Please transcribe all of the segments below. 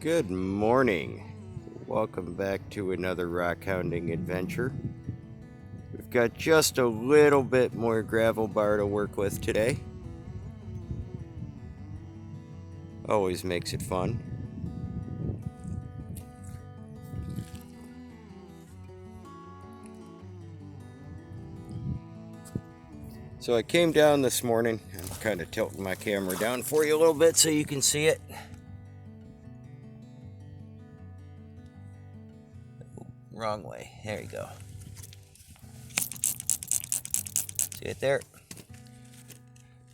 Good morning. Welcome back to another rock hounding adventure. We've got just a little bit more gravel bar to work with today. Always makes it fun. So I came down this morning. I'm kind of tilting my camera down for you a little bit so you can see it. Wrong way. There you go. See it there?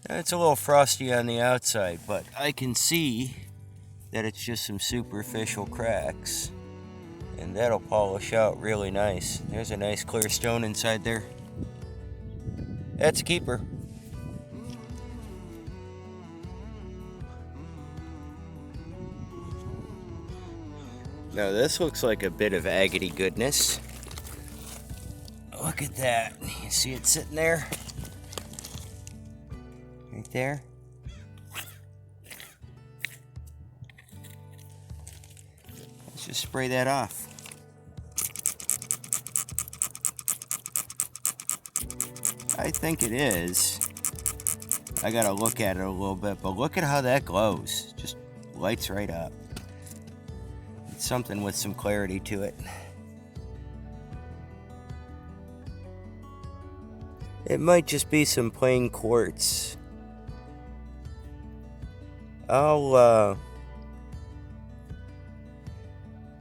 It's a little frosty on the outside, but I can see that it's just some superficial cracks. And that'll polish out really nice. There's a nice clear stone inside there. That's a keeper. Now this looks like a bit of agate goodness. Look at that. You see it sitting there? Right there. Let's just spray that off. I think it is. I gotta look at it a little bit, but look at how that glows. Just lights right up. It's something with some clarity to it. It might just be some plain quartz.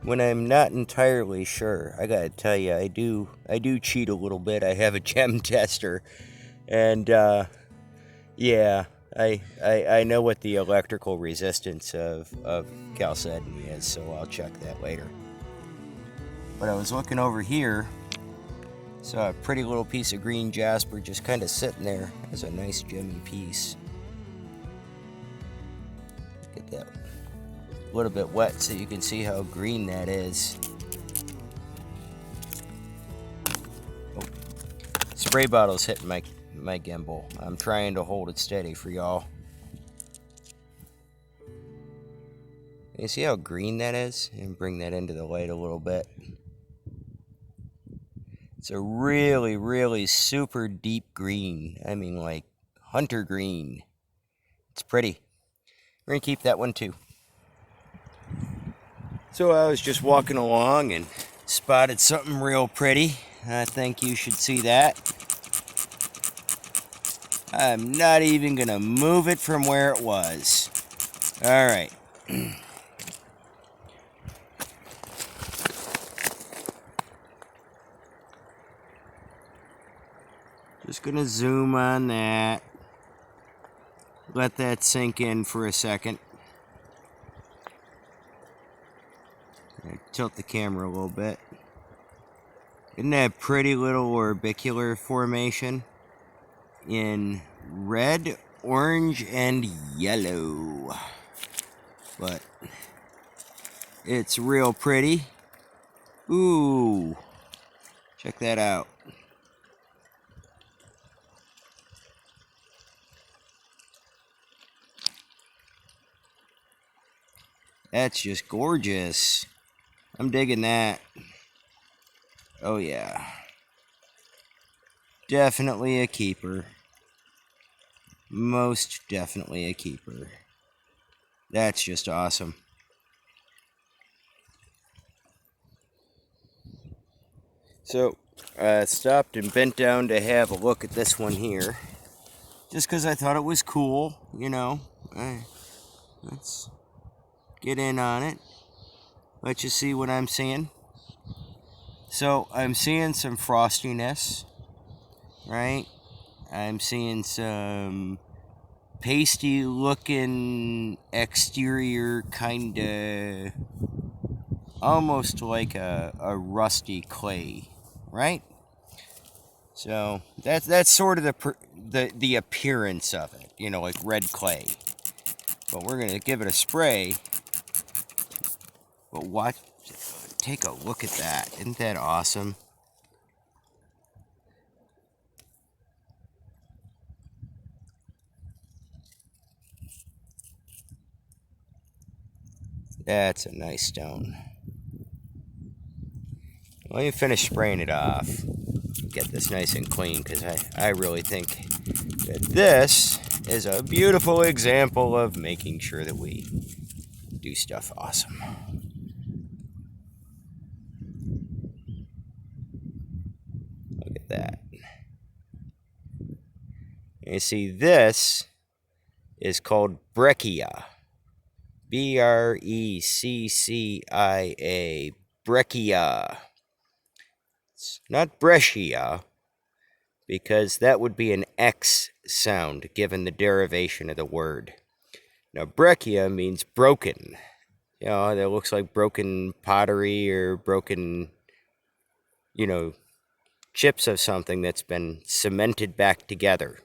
When I'm not entirely sure, I gotta tell you, I do cheat a little bit. I have a gem tester, and yeah, I know what the electrical resistance of chalcedony is, so I'll check that later. But I was looking over here, saw a pretty little piece of green jasper just kind of sitting there. That's a nice gemmy piece. Look at that. A little bit wet so you can see how green that is. Oh, spray bottle's hitting my gimbal. I'm trying to hold it steady for y'all. You see how green that is? And bring that into the light a little bit. It's a really, really super deep green. I mean, like hunter green. It's pretty. We're gonna keep that one too. So I was just walking along and spotted something real pretty. I think you should see that. I'm not even gonna move it from where it was. All right. Just gonna zoom on that. Let that sink in for a second. Tilt the camera a little bit. Isn't that a pretty little orbicular formation? In red, orange, and yellow. But it's real pretty. Ooh. Check that out. That's just gorgeous. I'm digging that. Oh yeah. Definitely a keeper. Most definitely a keeper. That's just awesome. So, I stopped and bent down to have a look at this one here. Just because I thought it was cool, you know. Let's get in on it. Let you see what I'm seeing. So I'm seeing some frostiness, right? I'm seeing some pasty looking exterior, kinda almost like a rusty clay, right? So that's sort of the appearance of it, you know, like red clay. But we're gonna give it a spray. But watch, take a look at that. Isn't that awesome? That's a nice stone. Let me finish spraying it off. Get this nice and clean, because I really think that this is a beautiful example of making sure that we do stuff awesome. Look at that. You see, this is called breccia. B-R-E-C-C-I-A. Breccia. It's not breccia, because that would be an X sound given the derivation of the word. Now, breccia means broken. You know, that looks like broken pottery or broken, you know, chips of something that's been cemented back together.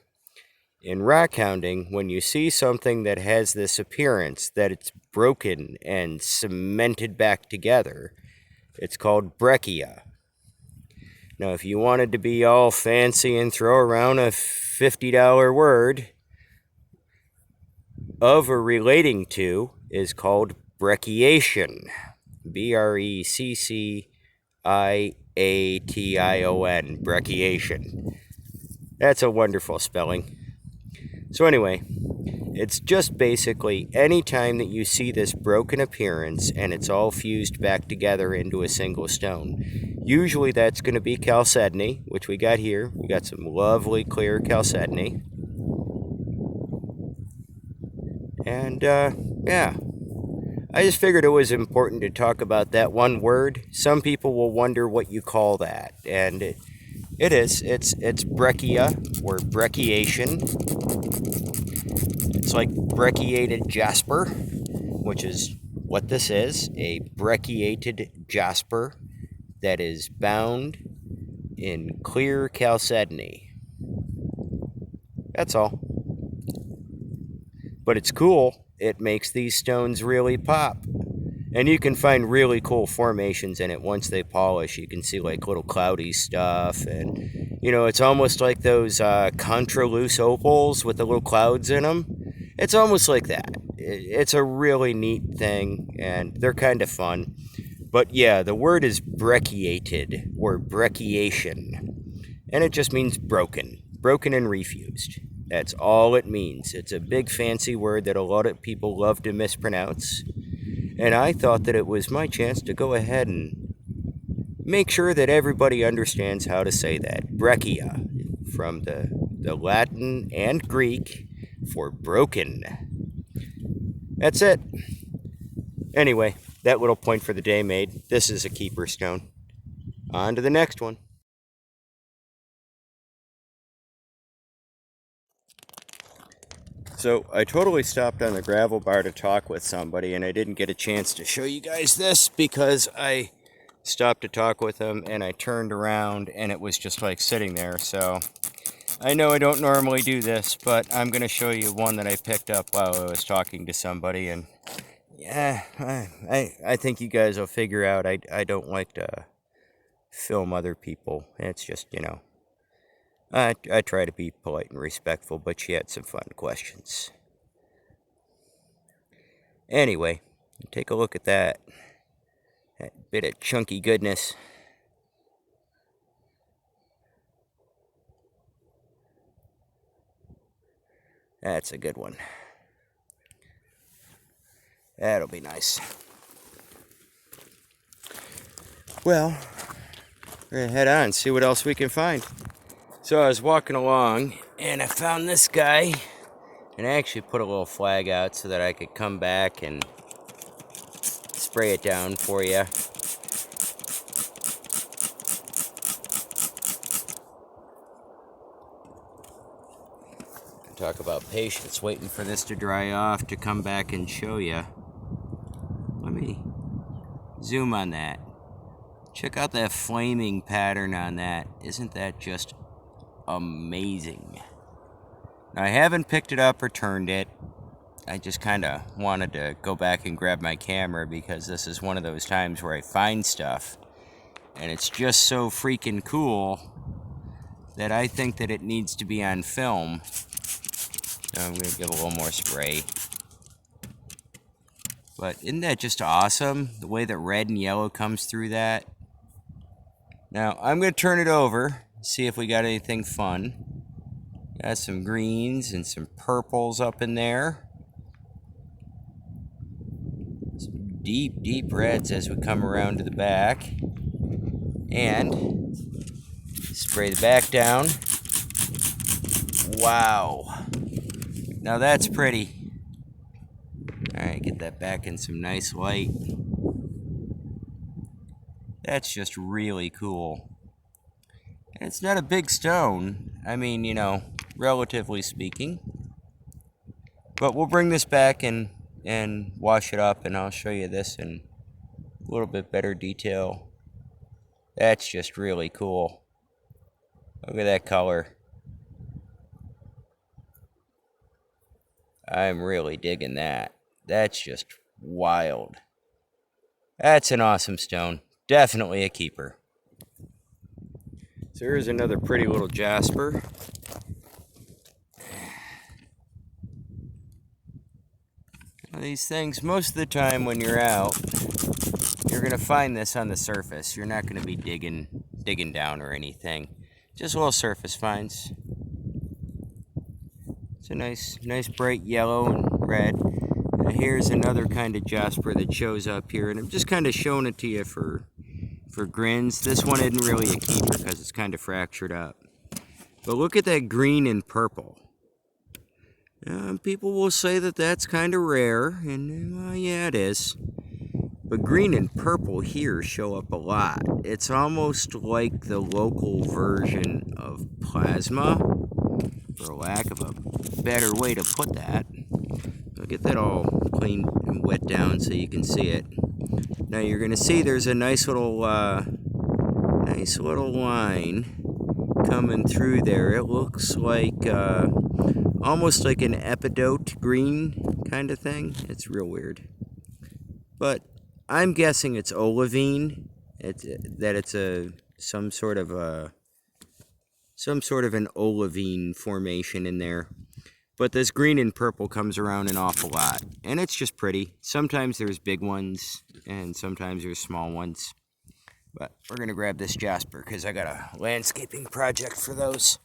In rock hounding, when you see something that has this appearance, that it's broken and cemented back together, it's called breccia. Now, if you wanted to be all fancy and throw around a $50 word, of or relating to is called brecciation. B-R-E-C-C-I-A-T-I-O-N. Brecciation. That's a wonderful spelling. So anyway, it's just basically any time that you see this broken appearance and it's all fused back together into a single stone. Usually that's going to be chalcedony, which we got here. We got some lovely clear chalcedony. And yeah, I just figured it was important to talk about that one word. Some people will wonder what you call that, and it is. It's breccia or brecciation. It's like Briggs Jasper, which is what this is, a Brecciated Jasper that is bound in clear chalcedony. That's all. But it's cool. It makes these stones really pop. And you can find really cool formations in it once they polish. You can see like little cloudy stuff. And, you know, it's almost like those contraloose opals with the little clouds in them. It's almost like that. It's a really neat thing, and they're kind of fun. But yeah, the word is brecciated, or brecciation. And it just means broken. Broken and refused. That's all it means. It's a big fancy word that a lot of people love to mispronounce. And I thought that it was my chance to go ahead and make sure that everybody understands how to say that. Breccia, from the Latin and Greek for broken. That's it. Anyway, that little point for the day made. This is a keeper stone. On to the next one. So I totally stopped on the gravel bar to talk with somebody, and I didn't get a chance to show you guys this because I stopped to talk with them and I turned around and it was just like sitting there. So I know I don't normally do this, but I'm going to show you one that I picked up while I was talking to somebody. And yeah, I think you guys will figure out I don't like to film other people. It's just, you know, I try to be polite and respectful, but she had some fun questions. Anyway, take a look at that. That bit of chunky goodness. That's a good one. That'll be nice. Well, we're going to head on and see what else we can find. So I was walking along, and I found this guy, and I actually put a little flag out so that I could come back and spray it down for you. Talk about patience, waiting for this to dry off to come back and show you. Let me zoom on that. Check out that flaming pattern on that. Isn't that just amazing? Now, I haven't picked it up or turned it. I just kind of wanted to go back and grab my camera because this is one of those times where I find stuff and it's just so freaking cool that I think that it needs to be on film. So I'm going to give a little more spray. But isn't that just awesome? The way that red and yellow comes through that. Now, I'm going to turn it over, see if we got anything fun. Got some greens and some purples up in there. Some deep, deep reds as we come around to the back. And spray the back down. Wow. Now that's pretty. Alright, get that back in some nice light. That's just really cool. And it's not a big stone. I mean, you know, relatively speaking. But we'll bring this back and wash it up, and I'll show you this in a little bit better detail. That's just really cool. Look at that color. I'm really digging that. That's just wild. That's an awesome stone. Definitely a keeper. So here's another pretty little jasper. Now these things, most of the time when you're out, you're going to find this on the surface. You're not going to be digging down or anything. Just little surface finds. It's a nice bright yellow and red. Now here's another kind of jasper that shows up here, and I'm just kind of showing it to you for grins. This one isn't really a keeper because it's kind of fractured up. But look at that green and purple. People will say that that's kind of rare, and yeah, it is. But green and purple here show up a lot. It's almost like the local version of plasma, for lack of a better way to put that. I'll get that all cleaned and wet down so you can see it. Now you're going to see there's a nice little line coming through there. It looks like almost like an epidote green kind of thing. It's real weird. But I'm guessing it's olivine. It's some sort of an olivine formation in there. But this green and purple comes around an awful lot, and it's just pretty. Sometimes there's big ones, and sometimes there's small ones. But we're gonna grab this jasper because I got a landscaping project for those.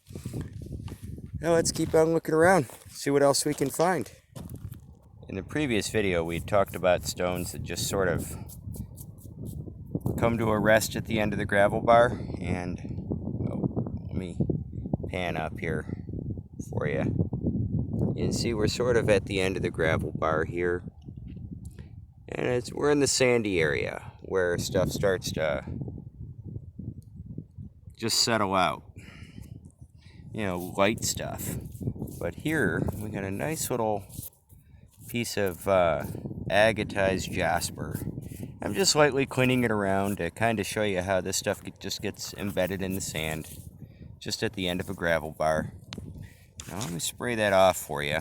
Now let's keep on looking around, see what else we can find. In the previous video, we talked about stones that just sort of come to a rest at the end of the gravel bar, and let me pan up here for you. You can see we're sort of at the end of the gravel bar here, and we're in the sandy area where stuff starts to just settle out, you know, light stuff. But here we got a nice little piece of Agatized jasper. I'm just lightly cleaning it around to kind of show you how this stuff just gets embedded in the sand just at the end of a gravel bar. Now let me spray that off for you.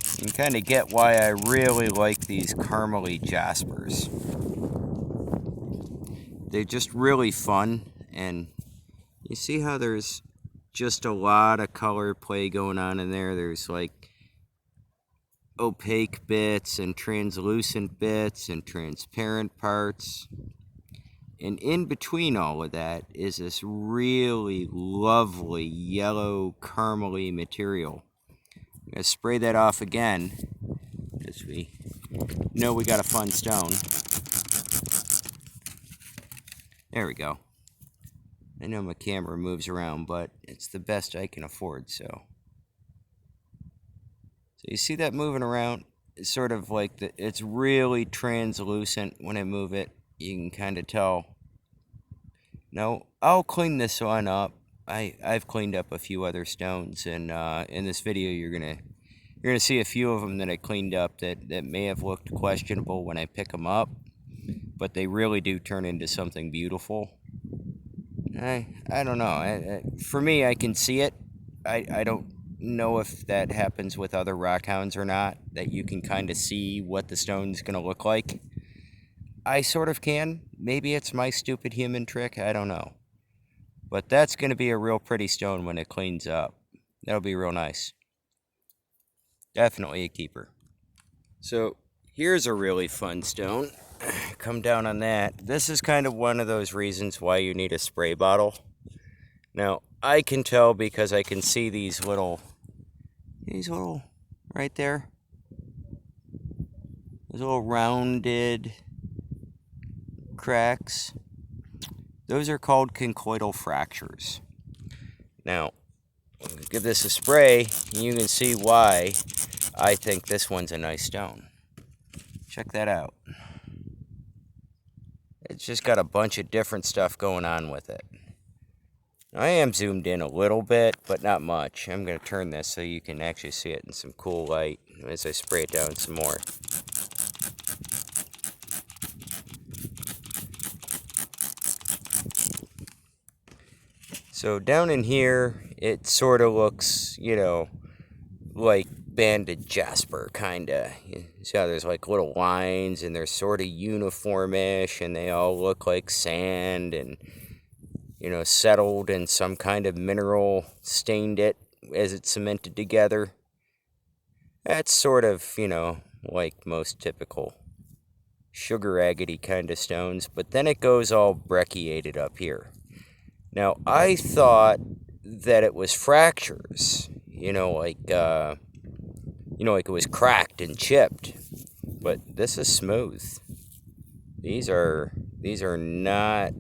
You can kind of get why I really like these caramely jaspers. They're just really fun, and you see how there's just a lot of color play going on in there. There's like opaque bits and translucent bits and transparent parts. And in between all of that is this really lovely yellow caramely material. I'm going to spray that off again because we know we got a fun stone. There we go. I know my camera moves around, but it's the best I can afford, so you see that moving around? It's sort of like it's really translucent when I move it. You can kind of tell. Now, I'll clean this one up. I've cleaned up a few other stones, and in this video you're gonna see a few of them that I cleaned up that may have looked questionable when I pick them up, but they really do turn into something beautiful. I don't know. For me, I can see it. I don't know if that happens with other rockhounds or not, that you can kind of see what the stone's going to look like. I sort of can. Maybe it's my stupid human trick. I don't know. But that's going to be a real pretty stone when it cleans up. That'll be real nice. Definitely a keeper. So here's a really fun stone. Come down on that. This is kind of one of those reasons why you need a spray bottle. Now, I can tell because I can see these little right there. Those little rounded cracks. Those are called conchoidal fractures. Now, give this a spray, and you can see why I think this one's a nice stone. Check that out. It's just got a bunch of different stuff going on with it. I am zoomed in a little bit, but not much. I'm going to turn this so you can actually see it in some cool light as I spray it down some more. So down in here, it sort of looks, you know, like banded jasper, kind of. You see how there's like little lines, and they're sort of uniformish, and they all look like sand, and, you know, settled in some kind of mineral, stained it as it's cemented together. That's sort of, you know, like most typical sugar agate kind of stones, but then it goes all brecciated up here. Now, I thought that it was fractures, like it was cracked and chipped, but this is smooth. These are not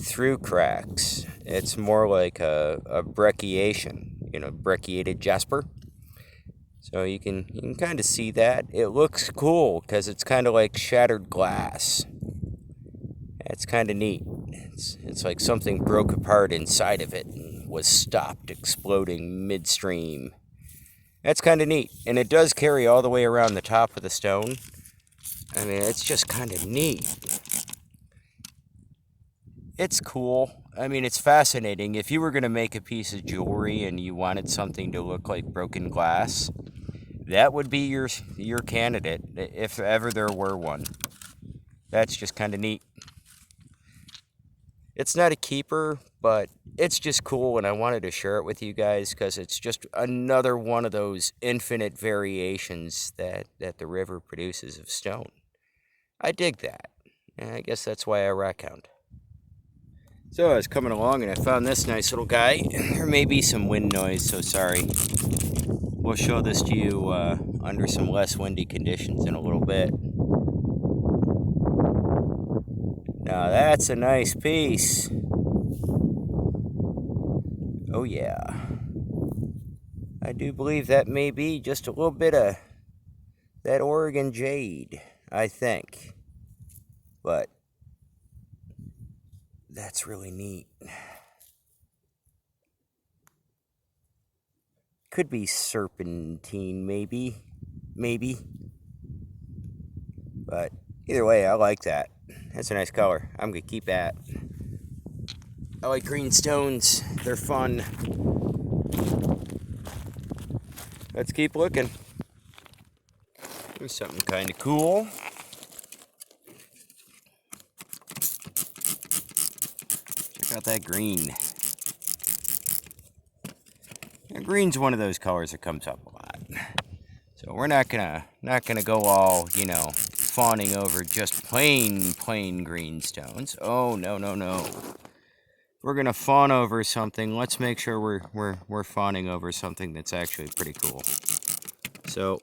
through cracks. It's more like a brecciation, brecciated jasper. So you can kind of see that. It looks cool because it's kind of like shattered glass. It's kind of neat. It's like something broke apart inside of it and was stopped exploding midstream. That's kind of neat. And it does carry all the way around the top of the stone. I mean, it's just kind of neat. It's cool. I mean, it's fascinating. If you were going to make a piece of jewelry and you wanted something to look like broken glass, that would be your candidate, if ever there were one. That's just kind of neat. It's not a keeper, but it's just cool, and I wanted to share it with you guys because it's just another one of those infinite variations that the river produces of stone. I dig that, and I guess that's why I rock hound. So I was coming along and I found this nice little guy. There may be some wind noise, so sorry. We'll show this to you under some less windy conditions in a little bit. Now that's a nice piece. Oh yeah. I do believe that may be just a little bit of that Oregon jade, I think. But that's really neat. Could be serpentine, maybe. But either way, I like that. That's a nice color. I'm going to keep that. I like green stones. They're fun. Let's keep looking. Here's something kind of cool. Check out that green. Now, green's one of those colors that comes up a lot. So we're not gonna go all, fawning over just plain green stones. Oh, no. We're gonna fawn over something. Let's make sure we're fawning over something that's actually pretty cool. So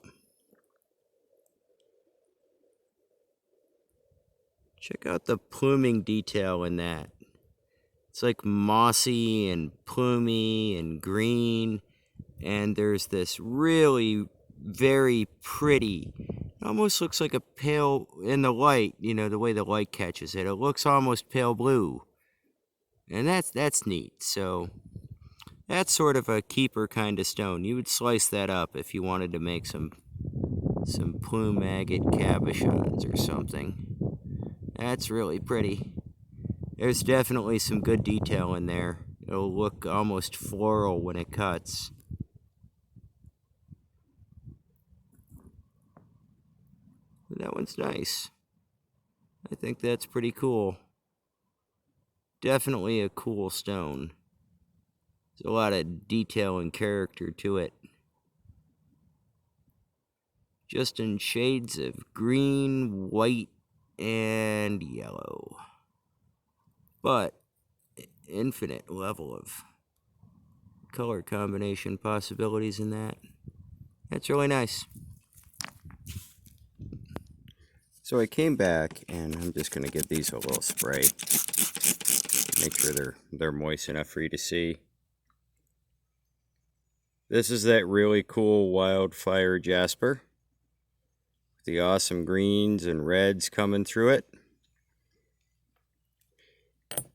check out the pluming detail in that. It's like mossy and plumy and green, and there's this really very pretty, almost looks like a pale, in the light, the way the light catches it, it looks almost pale blue. And that's neat. So that's sort of a keeper kind of stone. You would slice that up if you wanted to make some plume agate cabochons or something. That's really pretty. There's definitely some good detail in there. It'll look almost floral when it cuts. That one's nice. I think that's pretty cool. Definitely a cool stone. There's a lot of detail and character to it. just in shades of green, white, and yellow. But infinite level of color combination possibilities in that. That's really nice. So I came back, and I'm just going to give these a little spray. Make sure they're moist enough for you to see. This is that really cool Wildfire Jasper. The awesome greens and reds coming through it.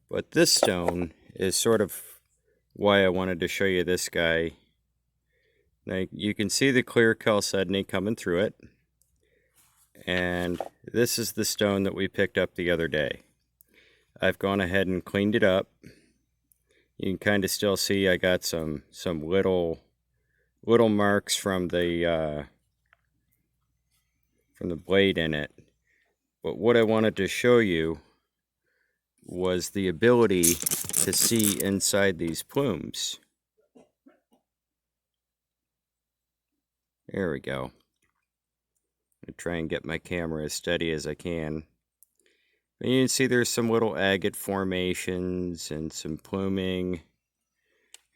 But this stone is sort of why I wanted to show you this guy. Now you can see the clear chalcedony coming through it. And this is the stone that we picked up the other day. I've gone ahead and cleaned it up. You can kind of still see I got some little marks from the blade in it. But what I wanted to show you was the ability to see inside these plumes. There we go. I'm gonna try and get my camera as steady as I can. And you can see there's some little agate formations and some pluming.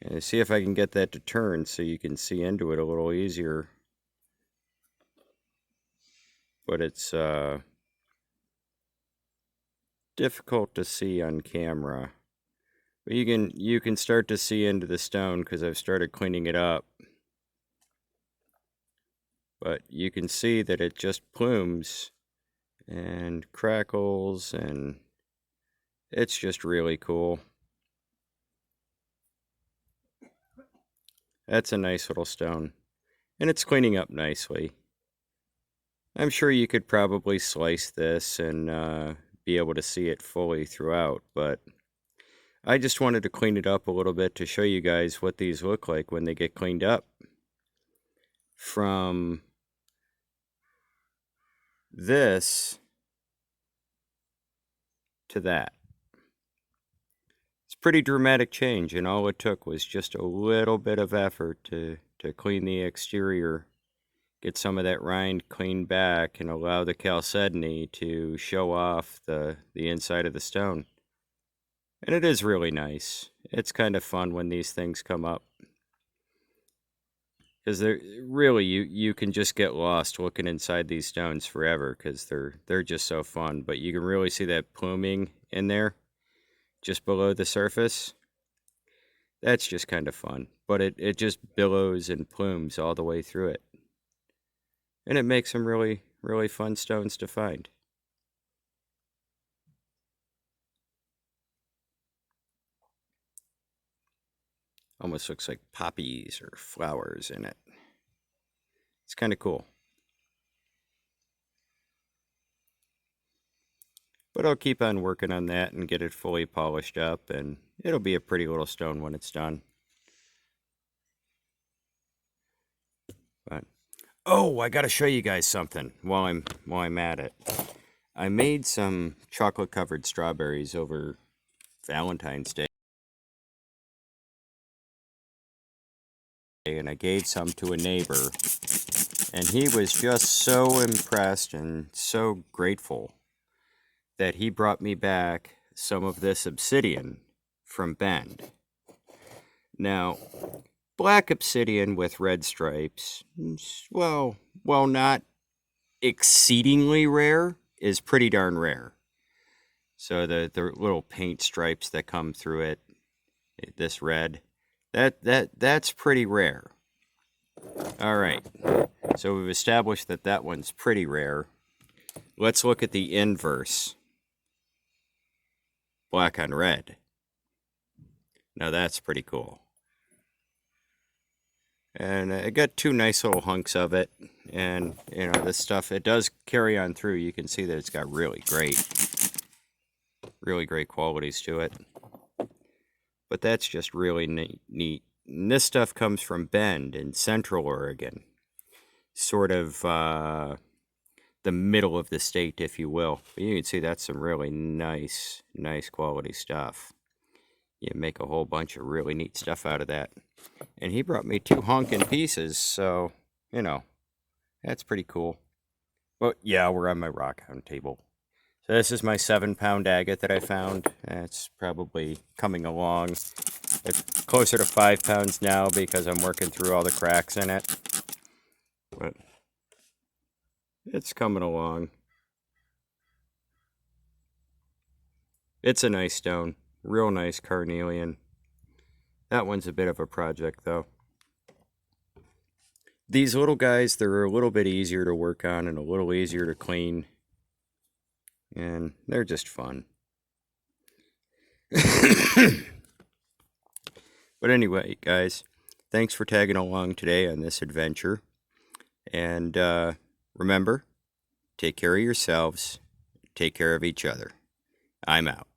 And see if I can get that to turn so you can see into it a little easier. But it's difficult to see on camera. But you can start to see into the stone because I've started cleaning it up. But you can see that it just plumes and crackles, and it's just really cool. That's a nice little stone, and it's cleaning up nicely. I'm sure you could probably slice this and be able to see it fully throughout, but I just wanted to clean it up a little bit to show you guys what these look like when they get cleaned up. From this to that. It's a pretty dramatic change, and all it took was just a little bit of effort to clean the exterior, get some of that rind cleaned back, and allow the chalcedony to show off the inside of the stone. And it is really nice. It's kind of fun when these things come up. Because they're really, you can just get lost looking inside these stones forever because they're just so fun. But you can really see that pluming in there just below the surface. That's just kind of fun. But it just billows and plumes all the way through it. And it makes them really, really fun stones to find. Almost looks like poppies or flowers in it. It's kind of cool. But I'll keep on working on that and get it fully polished up, and it'll be a pretty little stone when it's done. But oh, I gotta show you guys something while I'm at it. I made some chocolate covered strawberries over Valentine's Day, and I gave some to a neighbor, and he was just so impressed and so grateful that he brought me back some of this obsidian from Bend. Now, black obsidian with red stripes, well, not exceedingly rare, is pretty darn rare. So the little paint stripes that come through it, this red, that's pretty rare. All right, so we've established that one's pretty rare. Let's look at the inverse. Black on red. Now that's pretty cool. And I got two nice little hunks of it. And, you know, this stuff, it does carry on through. You can see that it's got really great qualities to it. But that's just really neat. And this stuff comes from Bend in Central Oregon. Sort of the middle of the state, if you will. But you can see that's some really nice quality stuff. You make a whole bunch of really neat stuff out of that. And he brought me two honking pieces, so, you know, That's pretty cool. Well, yeah, we're on my rock hound table. So this is my 7-pound agate that I found. It's probably coming along. It's closer to 5 pounds now because I'm working through all the cracks in it. But it's coming along. It's a nice stone. Real nice carnelian. That one's a bit of a project, though. These little guys, they're a little bit easier to work on and a little easier to clean. And they're just fun. But anyway, guys, thanks for tagging along today on this adventure. And remember, take care of yourselves, take care of each other. I'm out.